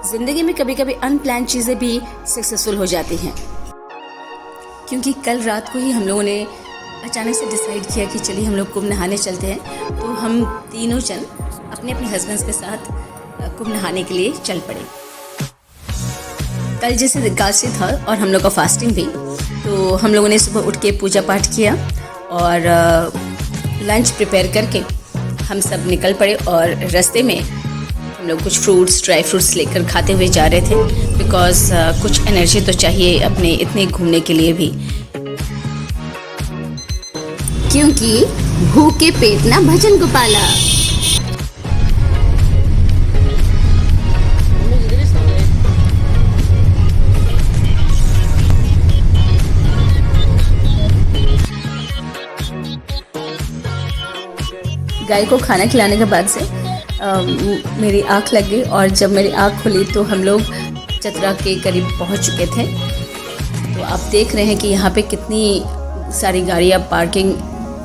ज़िंदगी में कभी कभी अनप्लान चीज़ें भी सक्सेसफुल हो जाती हैं, क्योंकि कल रात को ही हम लोगों ने अचानक से डिसाइड किया कि चलिए हम लोग कुंभ नहाने चलते हैं। तो हम तीनों जन अपने अपने हस्बैंड्स के साथ कुंभ नहाने के लिए चल पड़े। कल जैसे एकादशी था और हम लोग का फास्टिंग भी, तो हम लोगों ने सुबह उठ के पूजा पाठ किया और लंच प्रिपेयर करके हम सब निकल पड़े। और रास्ते में हम लोग कुछ फ्रूट्स, ड्राई फ्रूट्स लेकर खाते हुए जा रहे थे, बिकॉज़ कुछ एनर्जी तो चाहिए अपने इतने घूमने के लिए भी, क्योंकि भूखे पेट ना भजन गोपाला। गाय को खाना खिलाने के बाद से मेरी आँख लग गई, और जब मेरी आँख खुली तो हम लोग चतरा के करीब पहुंच चुके थे। तो आप देख रहे हैं कि यहाँ पे कितनी सारी गाड़ियाँ पार्किंग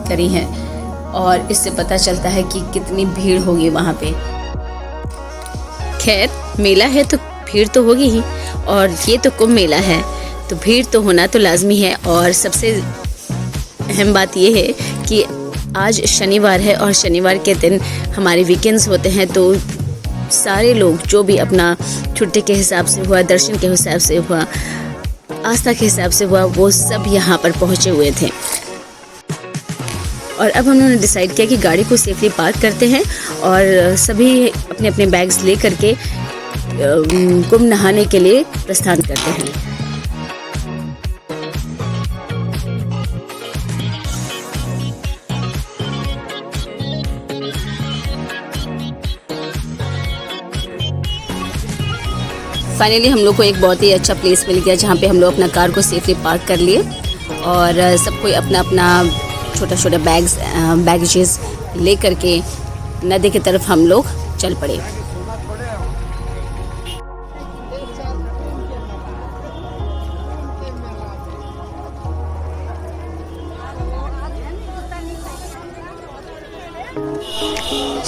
करी हैं, और इससे पता चलता है कि कितनी भीड़ होगी वहाँ पे। खैर, मेला है तो भीड़ तो होगी ही, और ये तो कुंभ मेला है तो भीड़ तो होना तो लाजमी है। और सबसे अहम बात ये है कि आज शनिवार है, और शनिवार के दिन हमारे वीकेंड्स होते हैं, तो सारे लोग जो भी अपना छुट्टी के हिसाब से हुआ, दर्शन के हिसाब से हुआ, आस्था के हिसाब से हुआ, वो सब यहाँ पर पहुँचे हुए थे। और अब उन्होंने डिसाइड किया कि गाड़ी को सेफली पार्क करते हैं और सभी अपने अपने बैग्स ले करके कुंभ नहाने के लिए प्रस्थान करते हैं। फाइनली हम लोग को एक बहुत ही अच्छा प्लेस मिल गया, जहाँ पे हम लोग अपना कार को सेफली पार्क कर लिए, और सब कोई अपना अपना छोटा छोटा बैगेजेस ले करके नदी की तरफ हम लोग चल पड़े।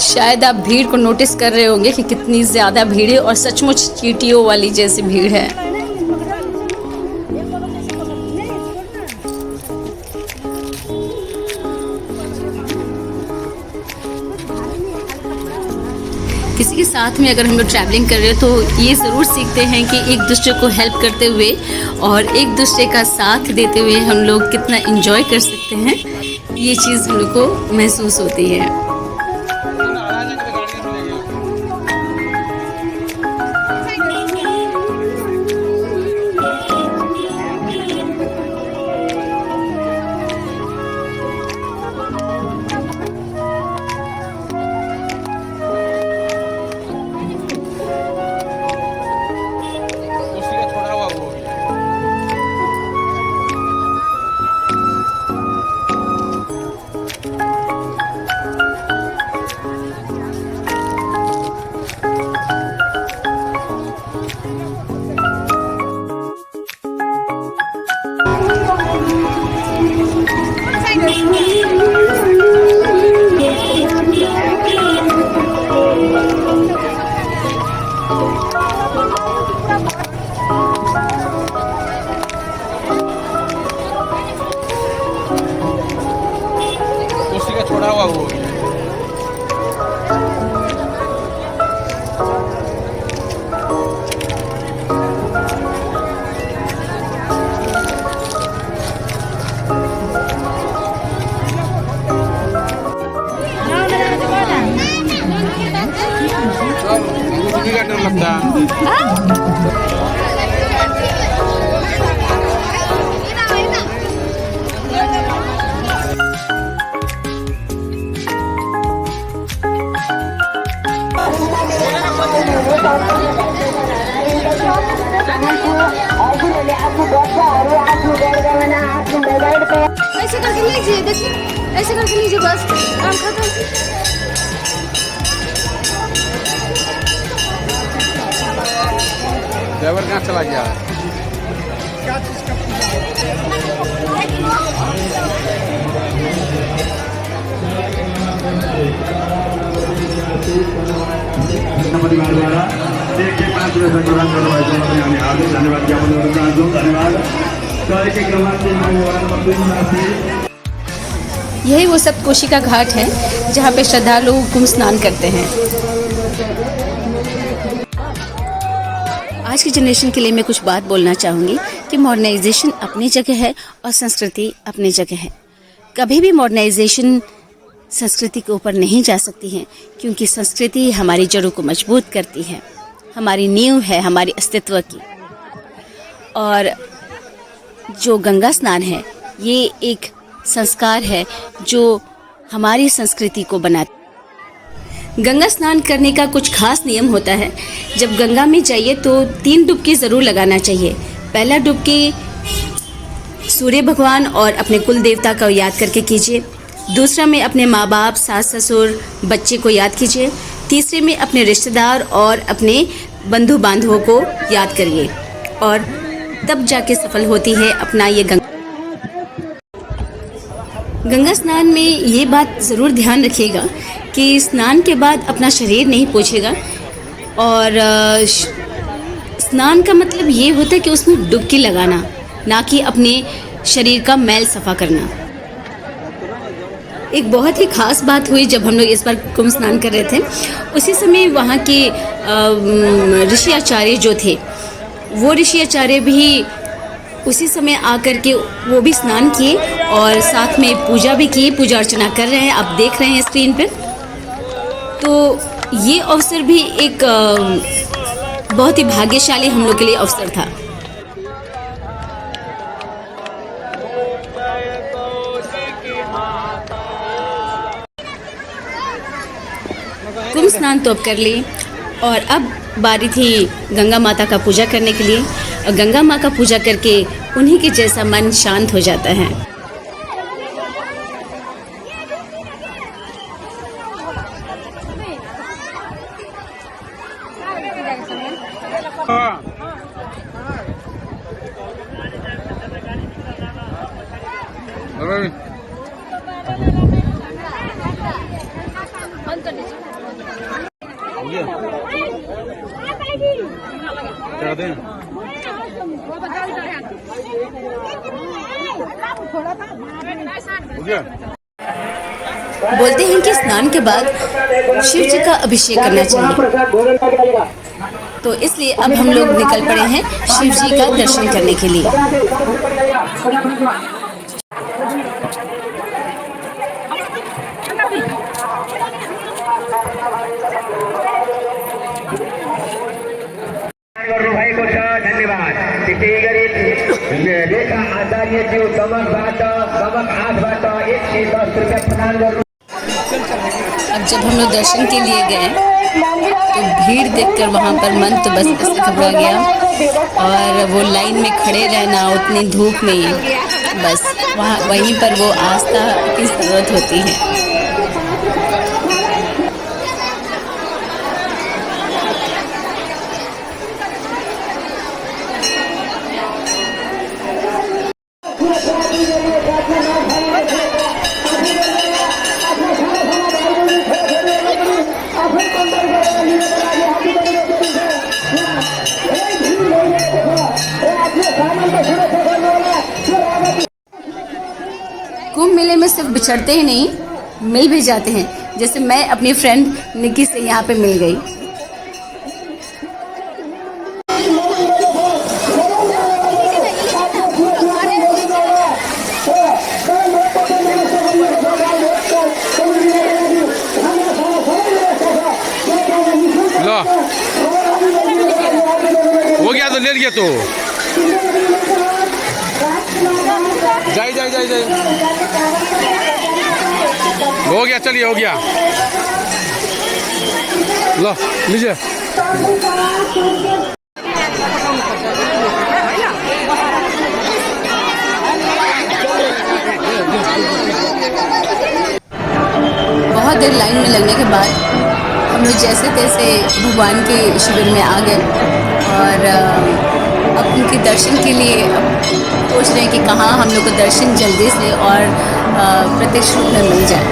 शायद आप भीड़ को नोटिस कर रहे होंगे कि कितनी ज़्यादा भीड़ है, और सचमुच चींटियों वाली जैसी भीड़ है। किसी के साथ में अगर हम लोग ट्रैवलिंग कर रहे हो तो ये ज़रूर सीखते हैं कि एक दूसरे को हेल्प करते हुए और एक दूसरे का साथ देते हुए हम लोग कितना एंजॉय कर सकते हैं, ये चीज़ हम लोग को महसूस होती है। छोड़ा हुआ वो लगता ऐसे करके लीजिए, देखिए ऐसे करके लीजिए, बस काम खत्म। ड्राइवर कहाँ चला गया? क्या चीज का देखिए 5 रुपये संग्रहण करवायचं आम्ही हार्दिक धन्यवाद ज्ञापन करत आहोत. धन्यवाद. कार्यक्रम क्रमांक 3 वार्ड नंबर 3 यही वो सप्तकोशी का घाट है जहाँ पे श्रद्धालु कुंभ स्नान करते हैं. आज की जनरेशन के लिए मैं कुछ बात बोलना चाहूँगी कि मॉडर्नाइजेशन अपनी जगह है और संस्कृति अपनी जगह है. कभी भी मॉडर्नाइजेशन संस्कृति के ऊपर नहीं जा सकती है, क्योंकि संस्कृति हमारी जड़ों को मजबूत करती है, हमारी नींव है हमारी अस्तित्व की. और जो गंगा स्नान है ये एक संस्कार है जो हमारी संस्कृति को बनाता है. गंगा स्नान करने का कुछ खास नियम होता है. जब गंगा में जाइए तो 3 डुबकी ज़रूर लगाना चाहिए. पहला डुबकी सूर्य भगवान और अपने कुल देवता को याद करके कीजिए. दूसरा में अपने माँ बाप, सास ससुर, बच्चे को याद कीजिए. तीसरे में अपने रिश्तेदार और अपने बंधु बांधवों को याद करिए. और तब जाके सफल होती है अपना ये गंगा स्नान में ये बात ज़रूर ध्यान रखिएगा कि स्नान के बाद अपना शरीर नहीं पोंछेगा. और स्नान का मतलब ये होता है कि उसमें डुबकी लगाना, ना कि अपने शरीर का मैल सफ़ा करना. एक बहुत ही ख़ास बात हुई जब हम लोग इस बार कुंभ स्नान कर रहे थे. उसी समय वहाँ के ऋषि आचार्य जो थे, वो ऋषि आचार्य भी उसी समय आकर के वो भी स्नान किए और साथ में पूजा भी की, पूजा अर्चना कर रहे हैं. आप देख रहे हैं स्क्रीन पर. तो ये अवसर भी एक बहुत ही भाग्यशाली हम लोग के लिए अवसर था. कुंभ स्नान तो अब कर लिए और अब बारी थी गंगा माता का पूजा करने के लिए. और गंगा माँ का पूजा करके उन्हीं के जैसा मन शांत हो जाता है. बोलते हैं कि स्नान के बाद शिव जी का अभिषेक करना चाहिए. तो इसलिए अब हम लोग निकल पड़े हैं शिव जी का दर्शन करने के लिए. अब जब हम लोग दर्शन के लिए गए तो भीड़ देखकर वहाँ पर मन तो बस ऐसे घबरा गया. और वो लाइन में खड़े रहना उतनी धूप में, बस वहीं पर वो आस्था की ज़रूरत होती है. कुंभ मेले में सिर्फ बिछड़ते ही नहीं, मिल भी जाते हैं. जैसे मैं अपनी फ्रेंड निकी से यहाँ पे मिल गई. लो हो गया तो ले लिया तो जाई जाई जाई जाई हो गया. चलिए हो गया. लो लीजिए. बहुत देर लाइन में लगने के बाद हम लोग जैसे तैसे भगवान के शिविर में आ गए. और अब उनके दर्शन के लिए अब सोच रहे हैं कि कहाँ हम लोग को दर्शन जल्दी से और प्रत्यक्ष रूप में मिल जाए.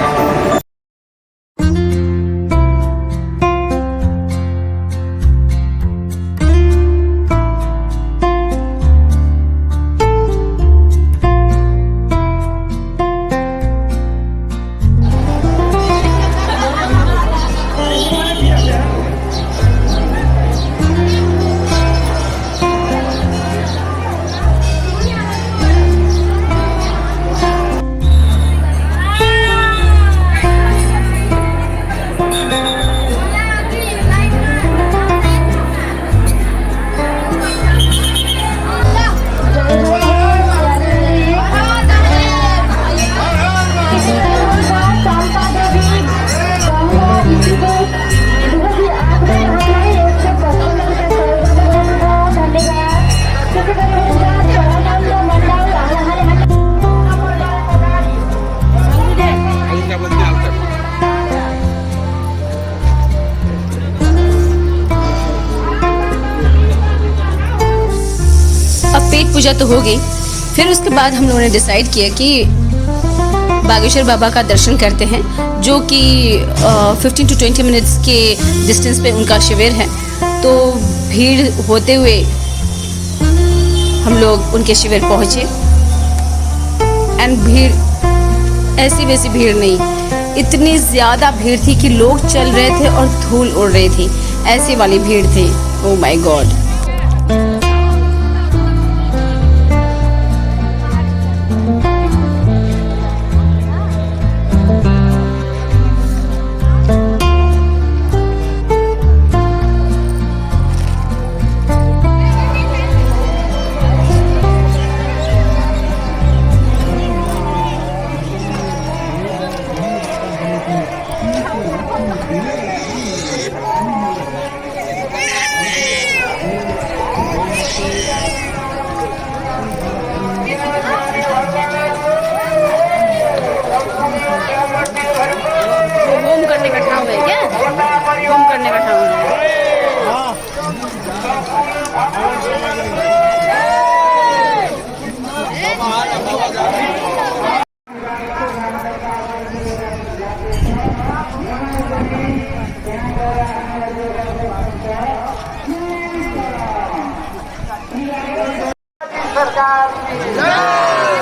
पूजा तो हो गई। फिर उसके बाद हम लोगों ने डिसाइड किया कि बागेश्वर बाबा का दर्शन करते हैं, जो कि 15 to 20 मिनट्स के डिस्टेंस पे उनका शिविर है। तो भीड़ होते हुए हम लोग उनके शिविर पहुँचे। एंड भीड़ ऐसी वैसी भीड़ नहीं, इतनी ज़्यादा भीड़ थी कि लोग चल रहे थे और धूल उड़ रही थी, ऐसी वाली भीड़ थी। Oh my God. होम करने का ठाव है क्या? होम करने का ठाव है।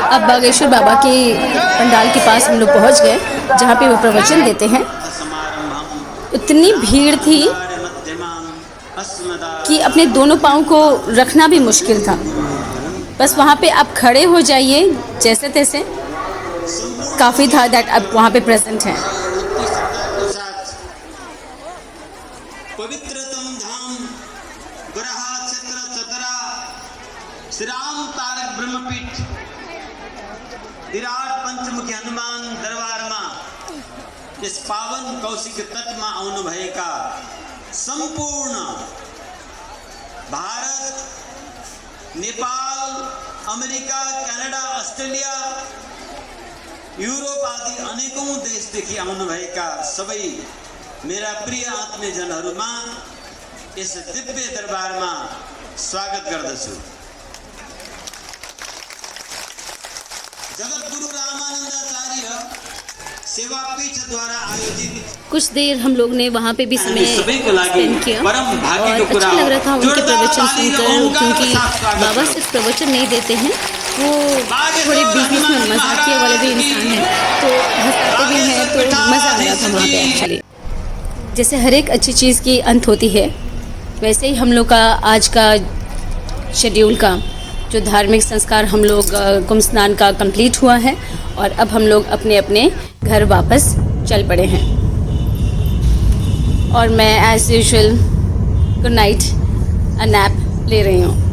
अब बागेश्वर बाबा के पंडाल के पास हम लोग पहुंच गए, जहाँ पे वो प्रवचन देते हैं। इतनी भीड़ थी कि अपने दोनों पाँव को रखना भी मुश्किल था। बस वहाँ पे आप खड़े हो जाइए जैसे तैसे, काफ़ी था दैट अब वहाँ पे प्रेजेंट हैं। पवित्रतम धाम ग्रहा क्षेत्र चतरा श्री राम तारक ब्रह्मपीठ विराट पंचमुखी हनुमान दरबार में इस पावन कौशिक तट में आउनु भएका संपूर्ण Bharat, Nepal, America, Canada, Australia, Europe आदि अनेकौं देशदेखि आउनु भएका सबै मेरा प्रिय आत्मीयजनहरूमा यस दिव्य दरबारमा स्वागत गर्दछु। जगतगुरु रामानंदाचार्य सेवा पीठ द्वारा आयोजित कुछ देर हम लोग ने वहाँ पे भी समय स्पेंड किया परम भाग्य और को अच्छा लग रहा था उनके प्रवचन सुनकर, क्योंकि बाबा सिर्फ प्रवचन नहीं देते हैं, वो थोड़े बिजनेस में मजाकिया वाले भी इंसान हैं, तो हंसाते भी हैं, तो मज़ा आ रहा था वहाँ पे एक्चुअली। जैसे हर एक अच्छी चीज़ की अंत होती है, वैसे ही हम लोग का आज का शेड्यूल का जो धार्मिक संस्कार हम लोग कुंभ स्नान का कंप्लीट हुआ है, और अब हम लोग अपने अपने घर वापस चल पड़े हैं। और मैं as usual good night, a nap ले रही हूँ।